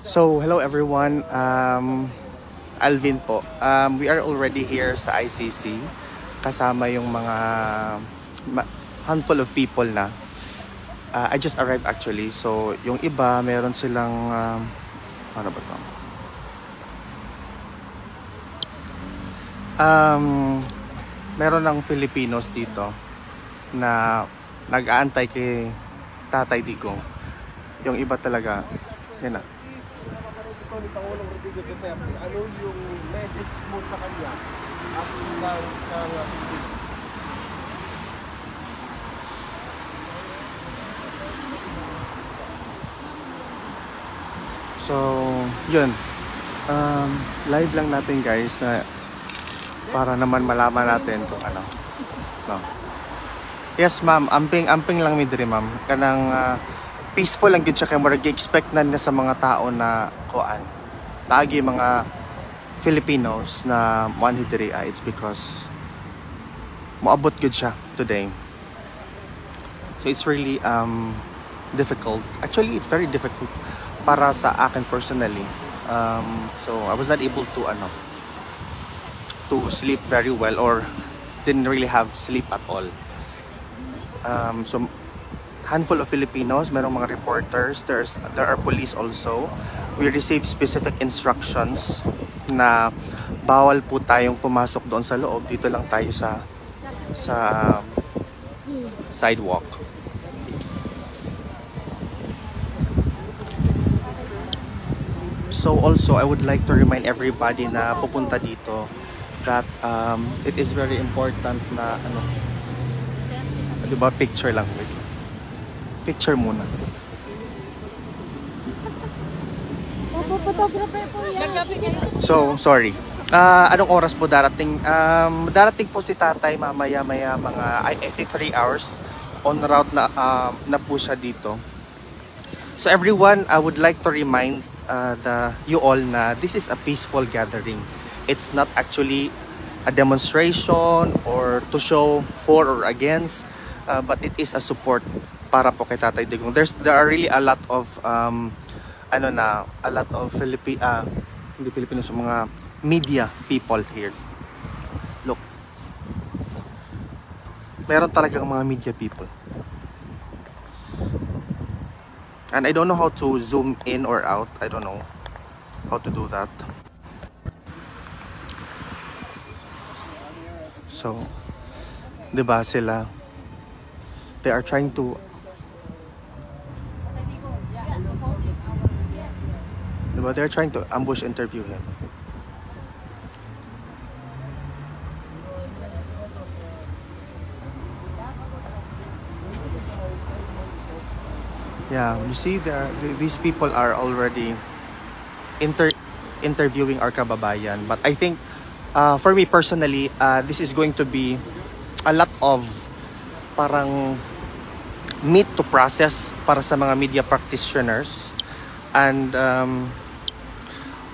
So, hello everyone. Alvin po. We are already here sa ICC. Kasama yung mga handful of people na. I just arrived actually. So, yung iba, meron silang... ano ba ito? Meron ng Filipinos dito na nag-aantay kay Tatay Digong. Yung iba talaga, yan na. Ni Pangulong Rodrigo Duterte, ano yung message mo sa kanya at lang sa So, yun. Live lang natin guys na para naman malaman natin kung ano. No. Yes ma'am, amping lang mi diri ma'am. Kanang peaceful lang gid siya kay murag expect na sa mga tao na kuan. Lagi mga Filipinos na one diri it's because moabot gud siya today. So it's really difficult. Actually, it's very difficult para sa akin personally. So I was not able to sleep very well or didn't really have sleep at all. So handful of Filipinos, merong mga reporters, there are police also. We received specific instructions na bawal po tayong pumasok doon sa loob. Dito lang tayo sa sidewalk. So also, I would like to remind everybody na pupunta dito that it is very important na diba, picture lang. Wait. Picture muna. So, sorry. Anong oras po darating? Darating po si tatay mamaya mga I think 3 hours on route na po siya dito. So everyone, I would like to remind you all na this is a peaceful gathering. It's not actually a demonstration or to show for or against, but it is a support para po kay Tatay Digong. There are really a lot of hindi Filipinos, mga media people here. Look. Meron talagang mga media people. And I don't know how to zoom in or out. I don't know how to do that. So, 'di ba sila? They are trying to they're trying to ambush interview him. Yeah, you see these people are already interviewing our kababayan. But I think for me personally, this is going to be a lot of parang meat to process para sa mga media practitioners. And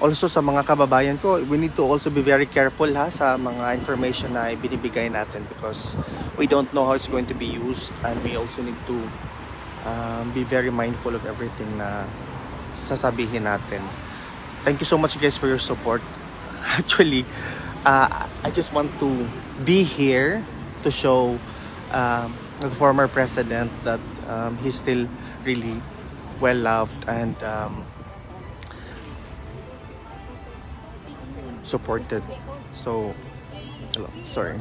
also sa mga kababayan ko, we need to also be very careful sa mga information na ibinibigay natin because we don't know how it's going to be used, and we also need to be very mindful of everything na sasabihin natin. Thank you so much guys for your support. Actually, I just want to be here to show the former president that he's still really well loved and supported. So, hello, sorry.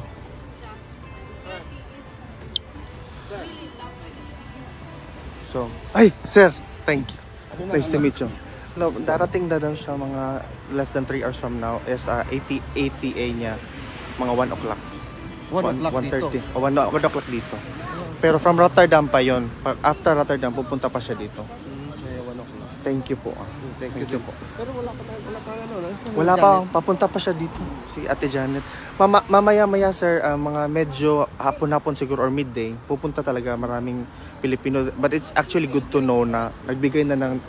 So, ay, sir, thank you. Nice to meet you. No, darating na daw siya mga less than 3 hours from now is ATA niya mga 1 o'clock. 1 o'clock dito? 1 o'clock dito. Pero from Rotterdam pa yon. After Rotterdam, pupunta pa siya dito. Saya 1 o'clock. Thank you po. Thank you po. Pero wala pa Wala pa, papunta pa siya dito. Si Ate Janet. Mamaya sir, mga medyo hapon-hapon siguro or midday, pupunta talaga maraming Pilipino. But it's actually good to know na nagbigay na ng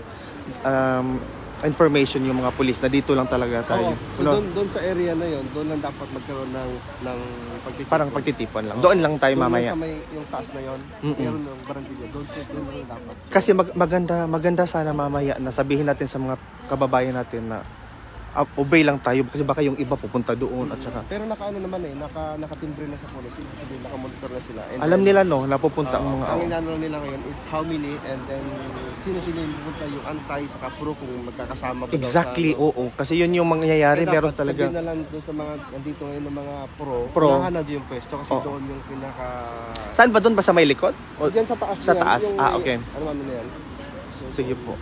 information yung mga pulis na dito lang talaga tayo. Oo. So doon sa area na yon, doon lang dapat magkaroon ng pagtitipon. Parang pagtitipon lang. Doon lang tayo Doon mamaya. sa may yung taas na yon, meron ng barangay doon lang dapat. Kasi maganda sana mamaya na sabihin natin sa mga kababayan natin na obey lang tayo kasi baka yung iba pupunta doon at saka Pero nakaano naman nakatimbre na sa police, ibig sabihin nakamonitor na sila. And alam then, nila no napupunta ang mga ang inaano nila ngayon is how many and then sino yung pupunta yung anti sa pro kung magkakasama ba exactly, daw sa oo. Kasi yun yung mangyayari, Kaya meron dapat talaga. sabihin na lang doon sa mga nandito ngayon ng mga pro. Unahan na doon yung pwesto kasi doon yung pinaka Saan ba doon? Ba sa may likod? O, diyan sa taas sa niyan, taas? yung Okay. ano na yan. Sige po.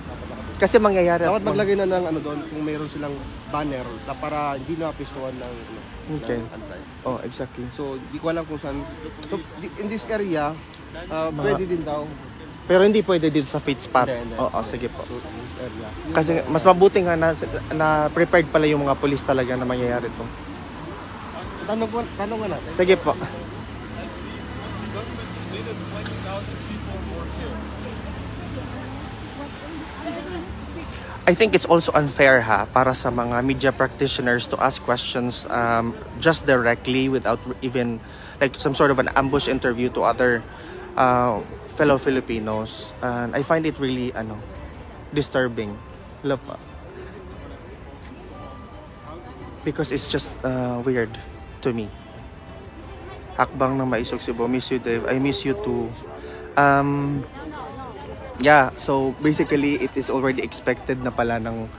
Kasi mangyayari. Dapat maglagay na ng ano doon kung mayroon silang banner na para hindi na pistuhan ng Okay. ng antay. Oh, exactly. So, di ko alam kung saan. So, in this area, pwede din daw. Pero hindi pwede dito sa fit spot. Hindi. Oo, sige po. So, in this area. Kasi mas mabuti nga na prepared pala yung mga pulis talaga na mangyayari to. Tanong nga natin. Sige po. I think it's also unfair para sa mga media practitioners to ask questions just directly without even like some sort of an ambush interview to other fellow Filipinos. And I find it really disturbing. Because it's just weird to me. Hakbang ng Maisog Cebu. Miss you, Dave. I miss you too. Yeah, so basically it is already expected na pala ng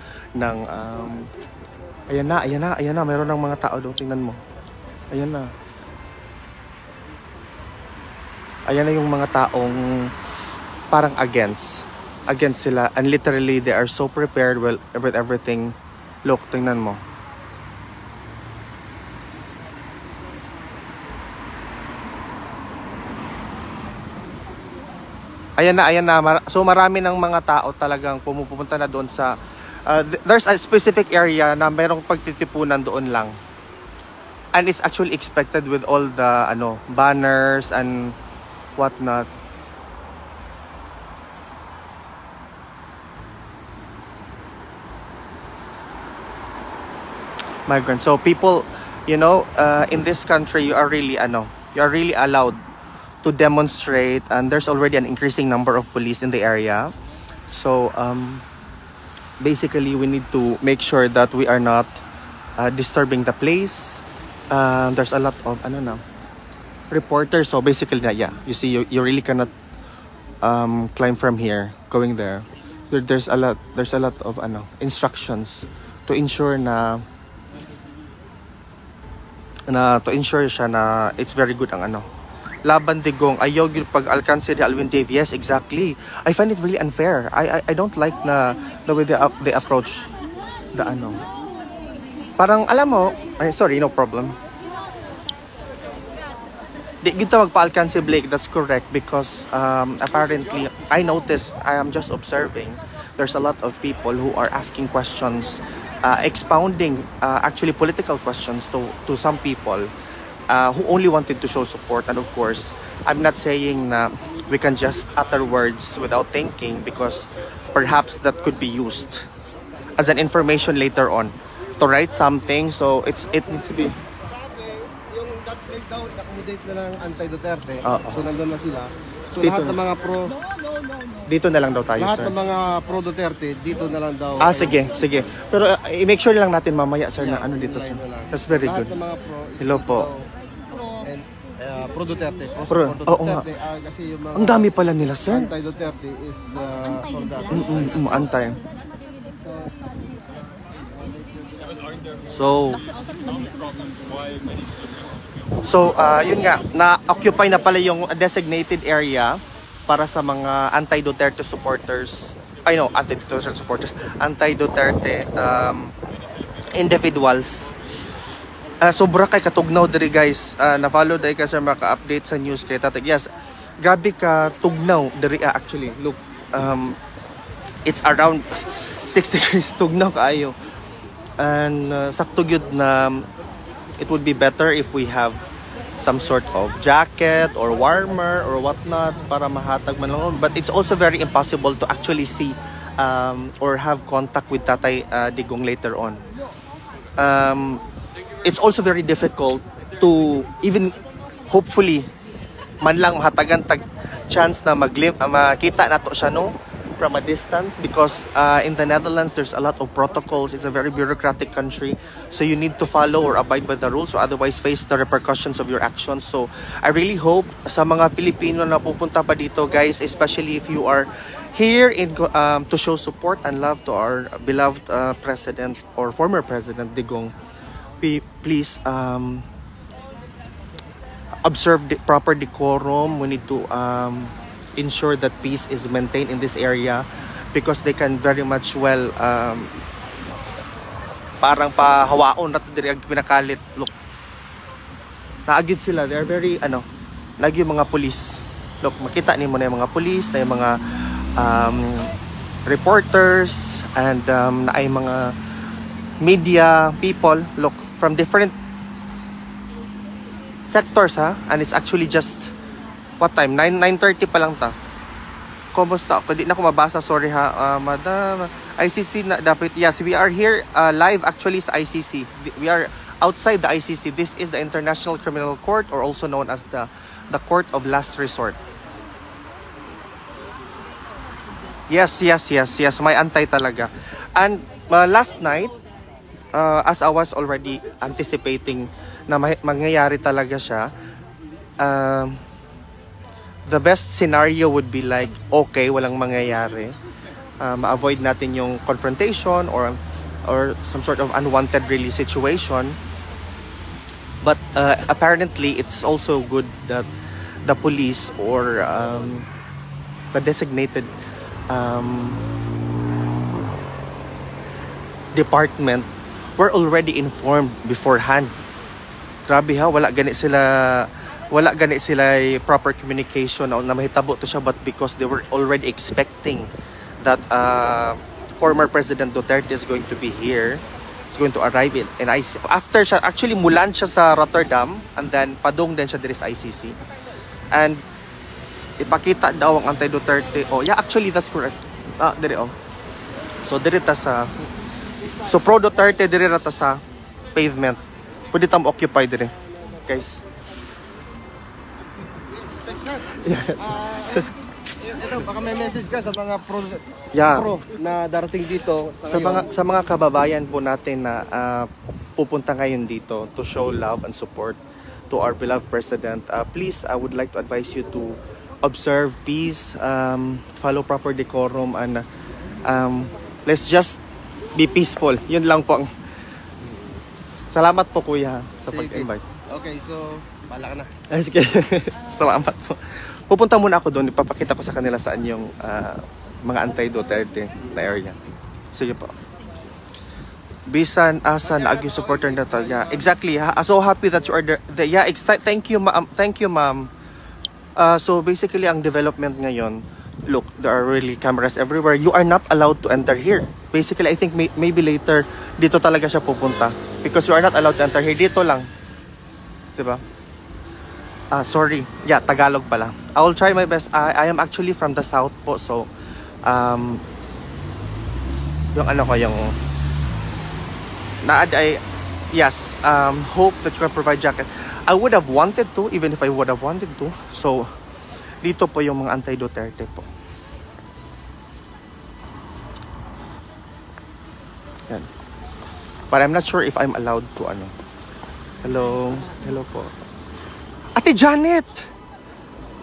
ayan na, mayroon ng mga tao doon, tingnan mo. Ayan na. Ayan na yung mga taong parang against sila, and literally they are so prepared with everything. Look, tingnan mo. Ayan na. So marami ng mga tao talagang pumupunta na doon sa there's a specific area na mayroong pagtitipunan doon lang. And it's actually expected with all the banners and whatnot. Migrants. So people, in this country you are really allowed to demonstrate, and there's already an increasing number of police in the area. So basically we need to make sure that we are not disturbing the place. There's a lot of reporters, so basically you see you really cannot climb from here going there. There's a lot of instructions to ensure siya na it's very good ang Laban Digong, ayaw yun pag alkanse ni Alvin Dave. Yes, exactly. I find it really unfair. I don't like the way they approach the Parang alam mo, sorry, no problem. Di kita magpa-alkanse Blake, that's correct, because apparently I noticed, I am just observing, there's a lot of people who are asking questions, expounding actually political questions to some people. Who only wanted to show support. And of course, I'm not saying na we can just utter words without thinking, because perhaps that could be used as an information later on to write something. So it needs to be. Sabi, yung that place daw, in-accommodate na ng anti-Duterte. So nandun na sila. So Dito lahat na. ng mga pro, Dito na lang daw tayo, lahat sir. ng mga pro-Duterte, dito na lang daw. Sige. Pero i-make sure lang natin mamaya, sir, na dito, sir. That's very Lahat good. ng mga pro. Hello po. And pro-Duterte. Oo nga. Kasi yung mga Ang dami pala nila, sir. anti-Duterte is for that. Antay. So, yun nga, na-occupy na pala yung designated area para sa mga anti-Duterte supporters. Anti-Duterte supporters. Anti-Duterte individuals. Sobra kay katugnaw diri, guys. Na-follow dahil ka, sir, maka-update sa news kay Tatag. Yes, grabe ka tugnaw diri. Actually, look, it's around 6 degrees tugnaw kaayo. And sakto gyud na it would be better if we have some sort of jacket or warmer or whatnot para mahatag man lang. But it's also very impossible to actually see or have contact with Tatay Digong later on. It's also very difficult to even hopefully man lang mahatagan tag chance na makita nato siya no from a distance, because in the Netherlands there's a lot of protocols. It's a very bureaucratic country, so you need to follow or abide by the rules, or otherwise face the repercussions of your actions. So I really hope sa mga Pilipino na pupunta pa dito, guys, especially if you are here to show support and love to our beloved president or former president Digong, please observe the proper decorum. We need to ensure that peace is maintained in this area, because they can very much well parang pahawaon nato diri ang pinakalit. Look, naagid sila, they are very lagi yung mga police. Look, makita nimo na yung mga police, na yung mga reporters, and na ay mga media people, look, from different sectors, and it's actually just what time? 9:30 pa lang ta. Kumusta? Hindi na ko mabasa, sorry ha. Madam, ICC na dapat. Yes, we are here live actually sa ICC. We are outside the ICC. This is the International Criminal Court, or also known as the Court of Last Resort. Yes. May antay talaga. And last night, as I was already anticipating na mangyayari talaga siya, the best scenario would be like, okay, walang mangyayari. Ma-avoid natin yung confrontation or some sort of unwanted really situation. But apparently, it's also good that the police or the designated department were already informed beforehand. Grabe ha, wala gani sila proper communication na mahitabo to siya, but because they were already expecting that former President Duterte is going to be here, is going to arrive in ICC. After siya, actually mulan siya sa Rotterdam, and then padung din siya diri sa ICC. And ipakita daw ang anti-Duterte. Oh, yeah, actually that's correct. Diri So diri ta sa pro Duterte, diri ra ta sa pavement. Pwede tam occupy diri, guys. Ito, baka may message ka sa mga pro na darating dito sa mga kababayan po natin na pupunta ngayon dito to show love and support to our beloved president. Please, I would like to advise you to observe peace, follow proper decorum, and let's just be peaceful. Yun lang po. Salamat po, kuya, sa pag-invite. Okay, so bala ka na. Sige. Salamat po. Pupunta muna ako doon, ipapakita ko sa kanila saan yung mga anti-Duterte na area. Sige po. Bisan asa na yung supporter na to. Yeah, exactly. So happy that you are there. Yeah, thank you, ma'am. Thank you, ma'am. So basically, ang development ngayon, look, there are really cameras everywhere. You are not allowed to enter here. Basically, I think maybe later dito talaga siya pupunta, because you are not allowed to enter here. Dito lang. Diba? Sorry. Yeah, Tagalog pala. I will try my best. I am actually from the south po, so yung yes, hope that you can provide jacket. I would have wanted to, even if I would have wanted to. So dito po yung mga anti-Duterte po. Yan. But I'm not sure if I'm allowed to Hello. Hello po. Ate Janet!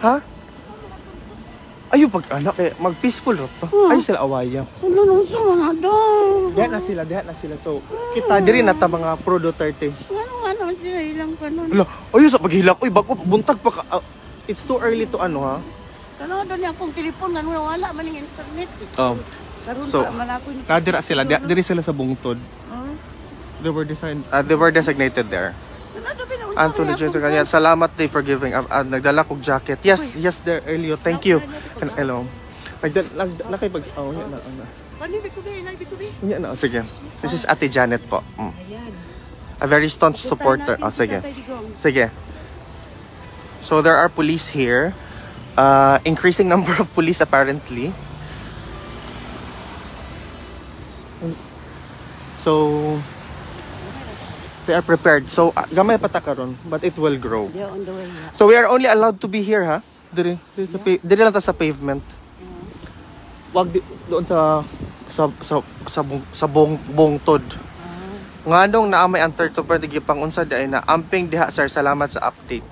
Ha? Ayo mag-peaceful ro to. Ay sila awaya. Diyan na sila. So, kita diri na ta mga pro Duterte. Ano sila ilang kanon. Ayo sa paghilak. Uy, bako buntag pa ka. It's too early to ha. Kano doon akong telepon nga wala man ng internet. So, nadira sila. Diri sila sa bungtod. They were designated there. Anthony Jason kanya. Salamat day for giving. Nagdala kong jacket. Yes, there earlier. Thank you. Hello. Nagdala kay pag sige. This is Ate Janet po. A very staunch supporter. Sige. So there are police here. Increasing number of police apparently. So they are prepared. So gamay pa ta karon, but it will grow. They're on the way. Yeah. So we are only allowed to be here, ha? Diri lang ta sa pavement. Wag doon sa bungtod. Nganong naamay ang third to pwede gipang unsa di ay na amping diha sir, salamat sa update.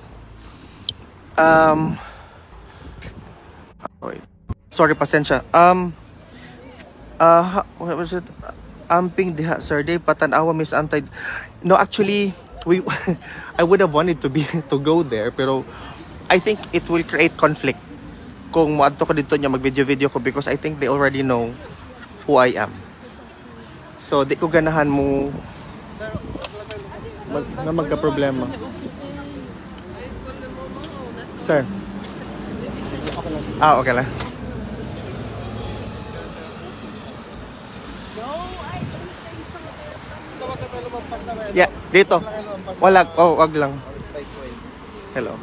Wait. Sorry, pasensya. What was it? Amping diha sir, day patanawa Miss Antay. No, actually I would have wanted to go there, pero I think it will create conflict kung moadto ko dito niya mag-video ko, because I think they already know who I am. So di ko ganahan mo magka-problema. Sir. Okay lang. Yeah, dito. Wag lang. Hello.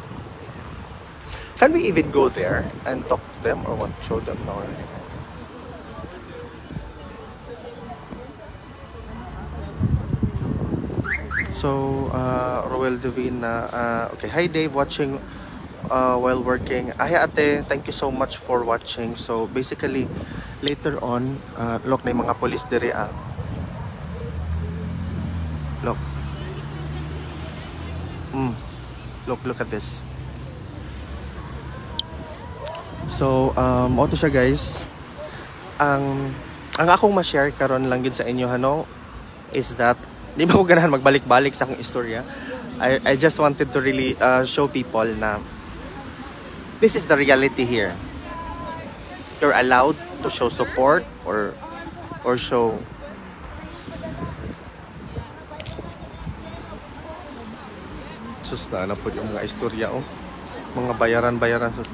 Can we even go there and talk to them or what? Show them or anything? So, Roel Divina, okay. Hi Dave, watching while working. Ay ate, thank you so much for watching. So, basically, later on, look na yung mga police diri Look. Look at this. So, auto siya guys. Ang akong ma-share karon lang gid sa inyo is that di ba ko ganahan magbalik-balik sa akong istorya. I just wanted to really show people na this is the reality here. You're allowed to show support or show sus na po yung mga istorya mga bayaran sus.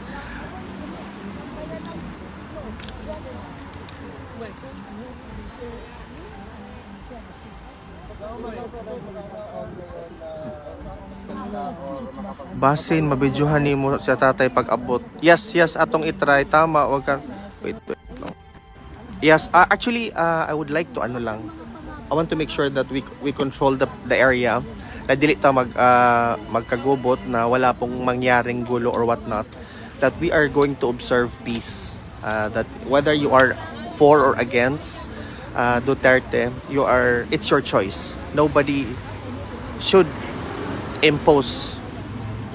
Basin mabidyohan nimo sa tatay pag abot. Yes, atong itry tama, wag ka wait no. Yes, actually I would like to I want to make sure that we control the area na dili ta magkagubot na wala pong mangyaring gulo or what not, that we are going to observe peace, that whether you are for or against Duterte, it's your choice. Nobody should impose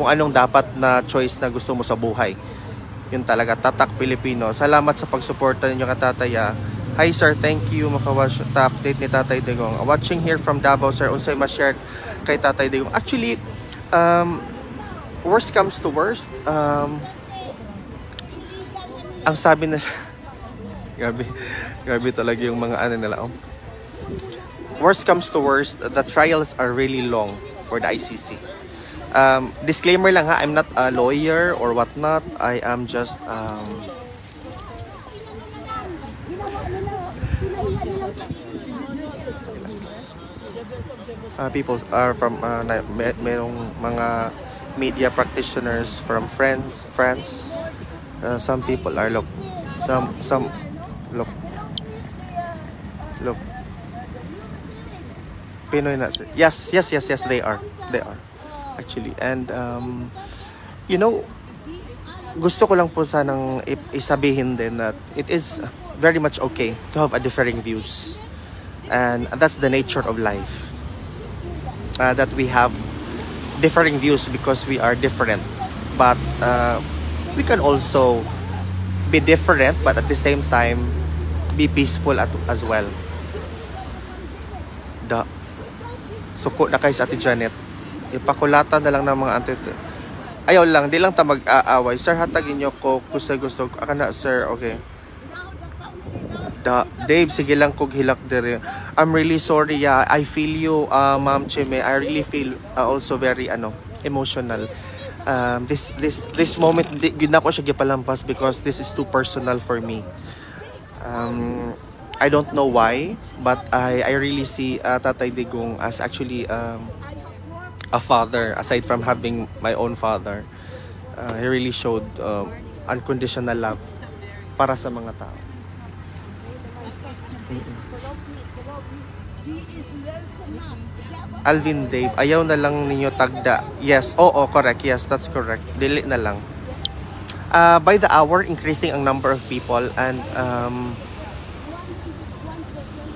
kung anong dapat na choice na gusto mo sa buhay. Yun talaga, Tatak Pilipino. Salamat sa pagsuporta ninyo ka tataya. Hi sir, thank you makawash ta update ni Tatay Digong. Watching here from Davao sir, unsay ma-share kay Tatay Digong. Actually, worst comes to worst, ang sabi na grabe talaga yung mga nila. Worst comes to worst, the trials are really long for the ICC. Disclaimer lang ha, I'm not a lawyer or whatnot. I am just people are from merong mga media practitioners from France. Some people are look Pinoy na. Yes, they are actually. And gusto ko lang po sanang isabihin din that it is very much okay to have a differing views, and that's the nature of life, that we have differing views because we are different, but we can also be different but at the same time be peaceful as well. Suko na kay sa Ate Janet, ipakulatan na lang ng mga ayaw lang, di lang ta mag-aaway. Sir, hatagin nyo ko gusto aka na sir. Okay Dave, sige lang kog hilak dere. I'm really sorry. Yeah, I feel you, Ma'am Chime. I really feel also very emotional. This moment gid na ko siya gipalampas because this is too personal for me. I don't know why, but I really see Tatay Digong as actually a father. Aside from having my own father, he really showed unconditional love para sa mga tao. Alvin Dave, ayaw na lang ninyo tagda. Yes, oo, correct. Yes, that's correct. Dili na lang. By the hour, increasing ang number of people and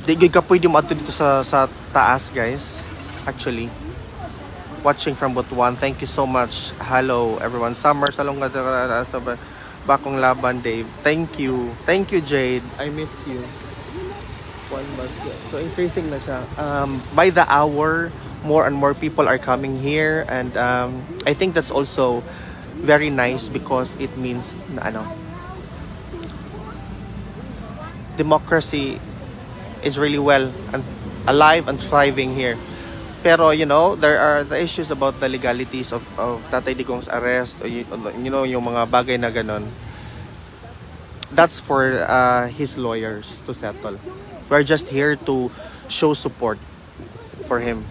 di gyud ka pwede mo ato dito sa taas, guys. Actually, watching from Butuan. Thank you so much. Hello, everyone. Summer, salong sa bakong laban, Dave. Thank you. Thank you, Jade. I miss you. 1 month. So, increasing na siya. By the hour, more and more people are coming here. And I think that's also very nice because it means na democracy is really well and alive and thriving here. Pero there are the issues about the legalities of Tatay Digong's arrest, or, yung mga bagay na ganon. That's for his lawyers to settle. We're just here to show support for him.